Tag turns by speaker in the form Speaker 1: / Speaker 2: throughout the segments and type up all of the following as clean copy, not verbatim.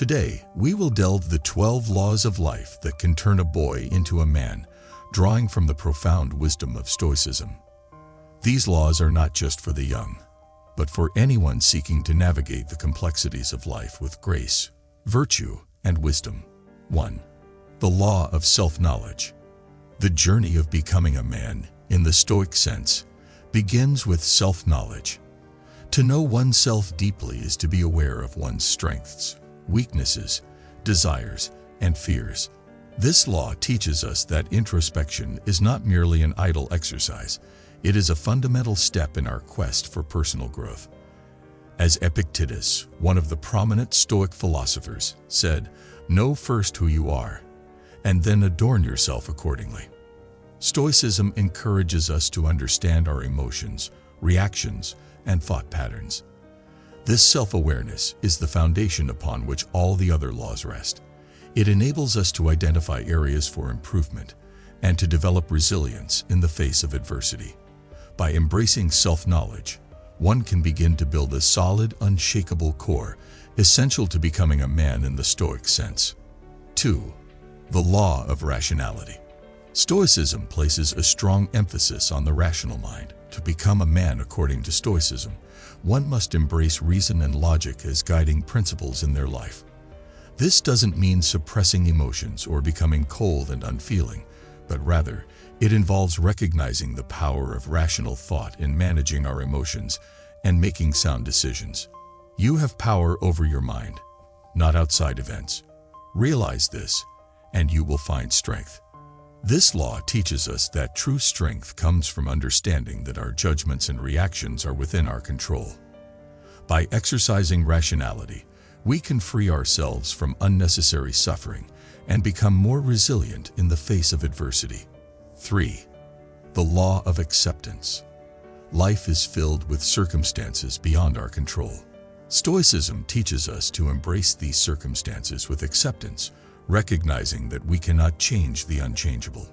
Speaker 1: Today, we will delve the 12 laws of life that can turn a boy into a man, drawing from the profound wisdom of Stoicism. These laws are not just for the young, but for anyone seeking to navigate the complexities of life with grace, virtue, and wisdom. 1. The law of self-knowledge. The journey of becoming a man, in the Stoic sense, begins with self-knowledge. To know oneself deeply is to be aware of one's strengths, weaknesses, desires, and fears. This law teaches us that introspection is not merely an idle exercise. It is a fundamental step in our quest for personal growth. As Epictetus, one of the prominent Stoic philosophers, said, "Know first who you are, and then adorn yourself accordingly." Stoicism encourages us to understand our emotions, reactions, and thought patterns. This self-awareness is the foundation upon which all the other laws rest. It enables us to identify areas for improvement and to develop resilience in the face of adversity. By embracing self-knowledge, one can begin to build a solid, unshakable core, essential to becoming a man in the Stoic sense. 2. The law of rationality. Stoicism places a strong emphasis on the rational mind. To become a man according to Stoicism, one must embrace reason and logic as guiding principles in their life. This doesn't mean suppressing emotions or becoming cold and unfeeling, but rather, it involves recognizing the power of rational thought in managing our emotions and making sound decisions. You have power over your mind, not outside events. Realize this, and you will find strength. This law teaches us that true strength comes from understanding that our judgments and reactions are within our control. By exercising rationality, we can free ourselves from unnecessary suffering and become more resilient in the face of adversity. 3. The law of acceptance. Life is filled with circumstances beyond our control. Stoicism teaches us to embrace these circumstances with acceptance, recognizing that we cannot change the unchangeable.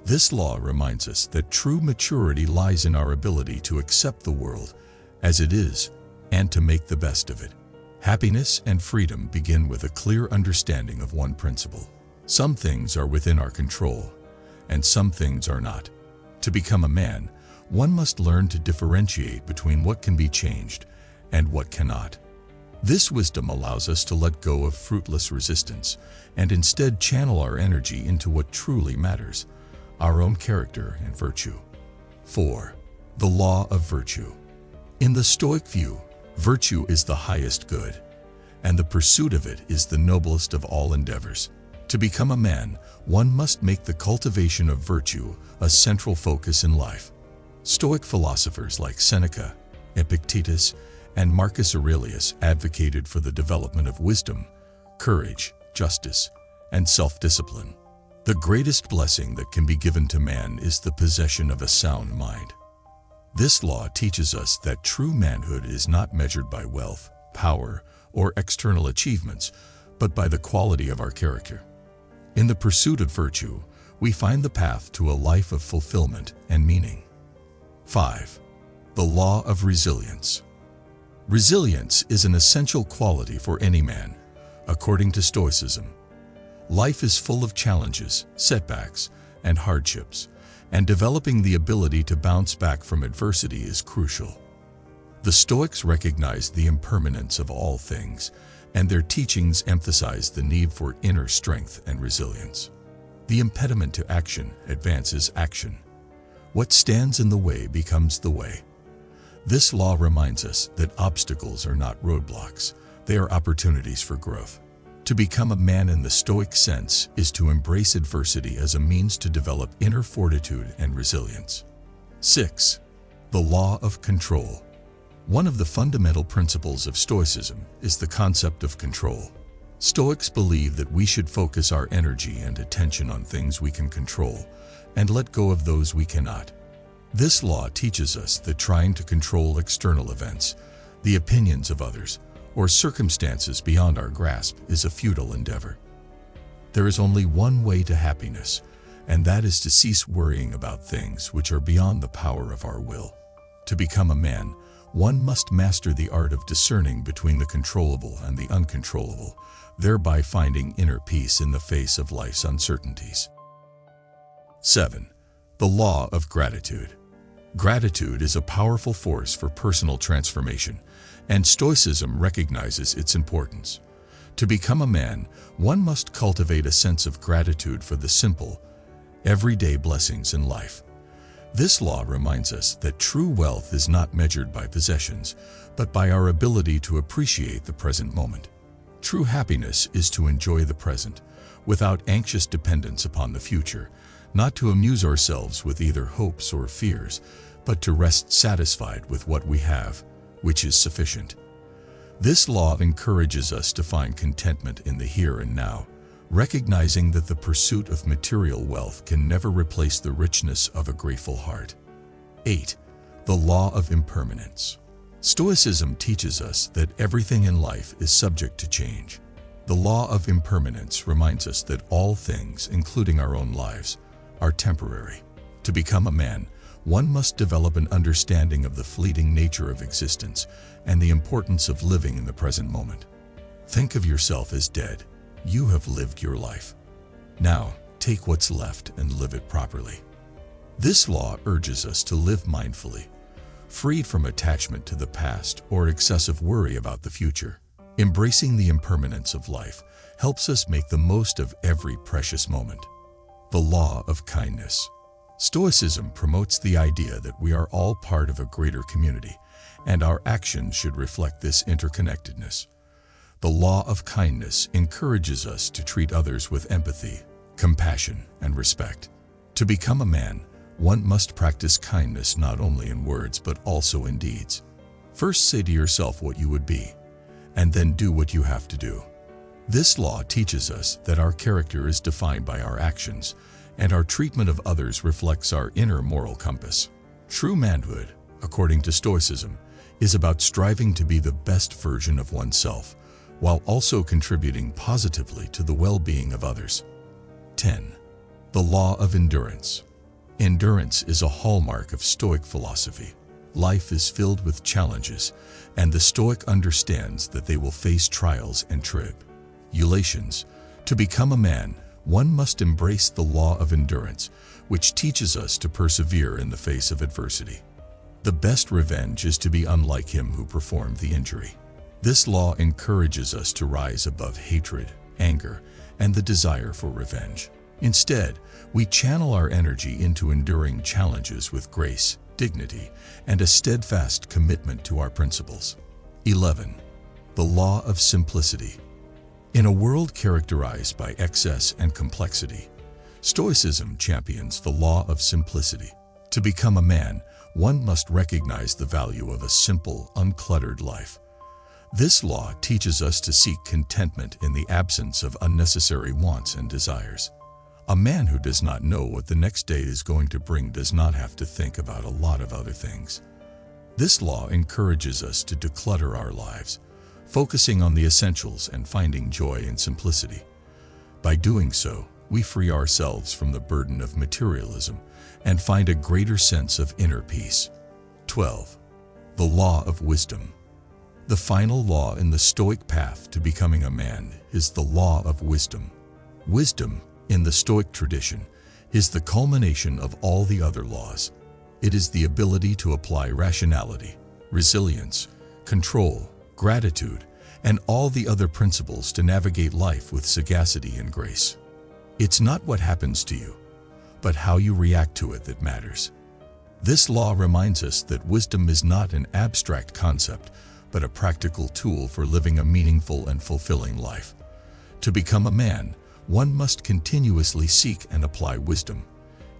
Speaker 1: This law reminds us that true maturity lies in our ability to accept the world as it is and to make the best of it. Happiness and freedom begin with a clear understanding of one principle. Some things are within our control, and some things are not. To become a man, one must learn to differentiate between what can be changed and what cannot. This wisdom allows us to let go of fruitless resistance and instead channel our energy into what truly matters, our own character and virtue. 4. The law of virtue. In the Stoic view, virtue is the highest good, and the pursuit of it is the noblest of all endeavors. To become a man, one must make the cultivation of virtue a central focus in life. Stoic philosophers like Seneca, Epictetus, and Marcus Aurelius advocated for the development of wisdom, courage, justice, and self-discipline. The greatest blessing that can be given to man is the possession of a sound mind. This law teaches us that true manhood is not measured by wealth, power, or external achievements, but by the quality of our character. In the pursuit of virtue, we find the path to a life of fulfillment and meaning. 5. The law of resilience. Resilience is an essential quality for any man, according to Stoicism. Life is full of challenges, setbacks, and hardships, and developing the ability to bounce back from adversity is crucial. The Stoics recognized the impermanence of all things, and their teachings emphasize the need for inner strength and resilience. The impediment to action advances action. What stands in the way becomes the way. This law reminds us that obstacles are not roadblocks, they are opportunities for growth. To become a man in the Stoic sense is to embrace adversity as a means to develop inner fortitude and resilience. 6. The law of control. One of the fundamental principles of Stoicism is the concept of control. Stoics believe that we should focus our energy and attention on things we can control and let go of those we cannot. This law teaches us that trying to control external events, the opinions of others, or circumstances beyond our grasp is a futile endeavor. There is only one way to happiness, and that is to cease worrying about things which are beyond the power of our will. To become a man, one must master the art of discerning between the controllable and the uncontrollable, thereby finding inner peace in the face of life's uncertainties. 7. The law of gratitude. Gratitude is a powerful force for personal transformation, and Stoicism recognizes its importance. To become a man, one must cultivate a sense of gratitude for the simple, everyday blessings in life. This law reminds us that true wealth is not measured by possessions, but by our ability to appreciate the present moment. True happiness is to enjoy the present, without anxious dependence upon the future, not to amuse ourselves with either hopes or fears, but to rest satisfied with what we have, which is sufficient. This law encourages us to find contentment in the here and now, recognizing that the pursuit of material wealth can never replace the richness of a grateful heart. 8. The law of impermanence. Stoicism teaches us that everything in life is subject to change. The law of impermanence reminds us that all things, including our own lives, are temporary. To become a man, one must develop an understanding of the fleeting nature of existence and the importance of living in the present moment. Think of yourself as dead. You have lived your life. Now, take what's left and live it properly. This law urges us to live mindfully, freed from attachment to the past or excessive worry about the future. Embracing the impermanence of life helps us make the most of every precious moment. The law of kindness. Stoicism promotes the idea that we are all part of a greater community, and our actions should reflect this interconnectedness. The law of kindness encourages us to treat others with empathy, compassion, and respect. To become a man, one must practice kindness not only in words but also in deeds. First say to yourself what you would be, and then do what you have to do. This law teaches us that our character is defined by our actions, and our treatment of others reflects our inner moral compass. True manhood, according to Stoicism, is about striving to be the best version of oneself, while also contributing positively to the well-being of others. 10. The law of endurance. Endurance is a hallmark of Stoic philosophy. Life is filled with challenges, and the Stoic understands that they will face trials and tribulations. To become a man, one must embrace the law of endurance, which teaches us to persevere in the face of adversity. The best revenge is to be unlike him who performed the injury. This law encourages us to rise above hatred, anger, and the desire for revenge. Instead, we channel our energy into enduring challenges with grace, dignity, and a steadfast commitment to our principles. 11. The law of simplicity. In a world characterized by excess and complexity, Stoicism champions the law of simplicity. To become a man, one must recognize the value of a simple, uncluttered life. This law teaches us to seek contentment in the absence of unnecessary wants and desires. A man who does not know what the next day is going to bring does not have to think about a lot of other things. This law encourages us to declutter our lives, focusing on the essentials and finding joy in simplicity. By doing so, we free ourselves from the burden of materialism and find a greater sense of inner peace. 12. The law of wisdom. The final law in the Stoic path to becoming a man is the law of wisdom. Wisdom, in the Stoic tradition, is the culmination of all the other laws. It is the ability to apply rationality, resilience, control, gratitude, and all the other principles to navigate life with sagacity and grace. It's not what happens to you, but how you react to it that matters. This law reminds us that wisdom is not an abstract concept, but a practical tool for living a meaningful and fulfilling life. To become a man, one must continuously seek and apply wisdom,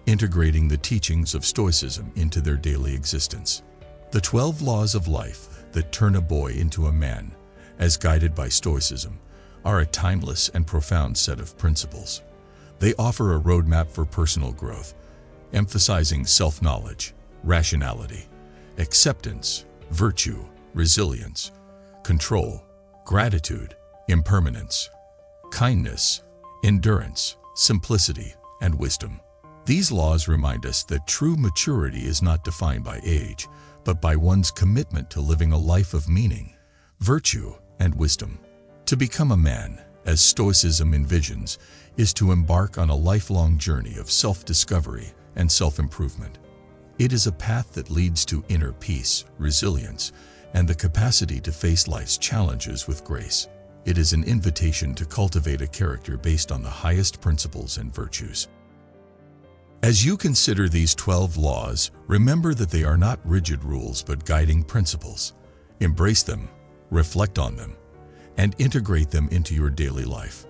Speaker 1: integrating the teachings of Stoicism into their daily existence. The 12 laws of life that turn a boy into a man, as guided by Stoicism, are a timeless and profound set of principles. They offer a roadmap for personal growth, emphasizing self-knowledge, rationality, acceptance, virtue, resilience, control, gratitude, impermanence, kindness, endurance, simplicity, and wisdom. These laws remind us that true maturity is not defined by age, but by one's commitment to living a life of meaning, virtue, and wisdom. To become a man, as Stoicism envisions, is to embark on a lifelong journey of self-discovery and self-improvement. It is a path that leads to inner peace, resilience, and the capacity to face life's challenges with grace. It is an invitation to cultivate a character based on the highest principles and virtues. As you consider these 12 laws, remember that they are not rigid rules but guiding principles. Embrace them, reflect on them, and integrate them into your daily life.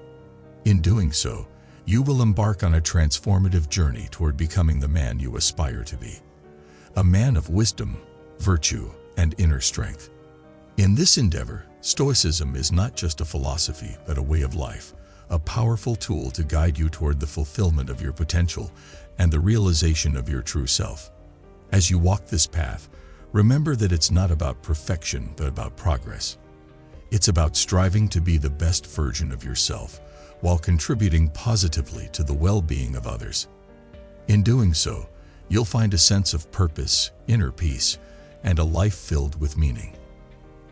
Speaker 1: In doing so, you will embark on a transformative journey toward becoming the man you aspire to be. A man of wisdom, virtue, and inner strength. In this endeavor, Stoicism is not just a philosophy but a way of life, a powerful tool to guide you toward the fulfillment of your potential and the realization of your true self. As you walk this path, remember that it's not about perfection but about progress. It's about striving to be the best version of yourself while contributing positively to the well-being of others. In doing so, you'll find a sense of purpose, inner peace, and a life filled with meaning.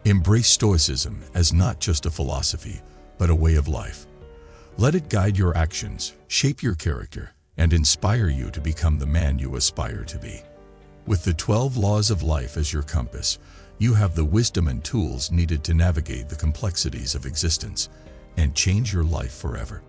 Speaker 1: Embrace Stoicism as not just a philosophy, but a way of life. Let it guide your actions, shape your character, and inspire you to become the man you aspire to be. With the 12 laws of life as your compass, you have the wisdom and tools needed to navigate the complexities of existence and change your life forever.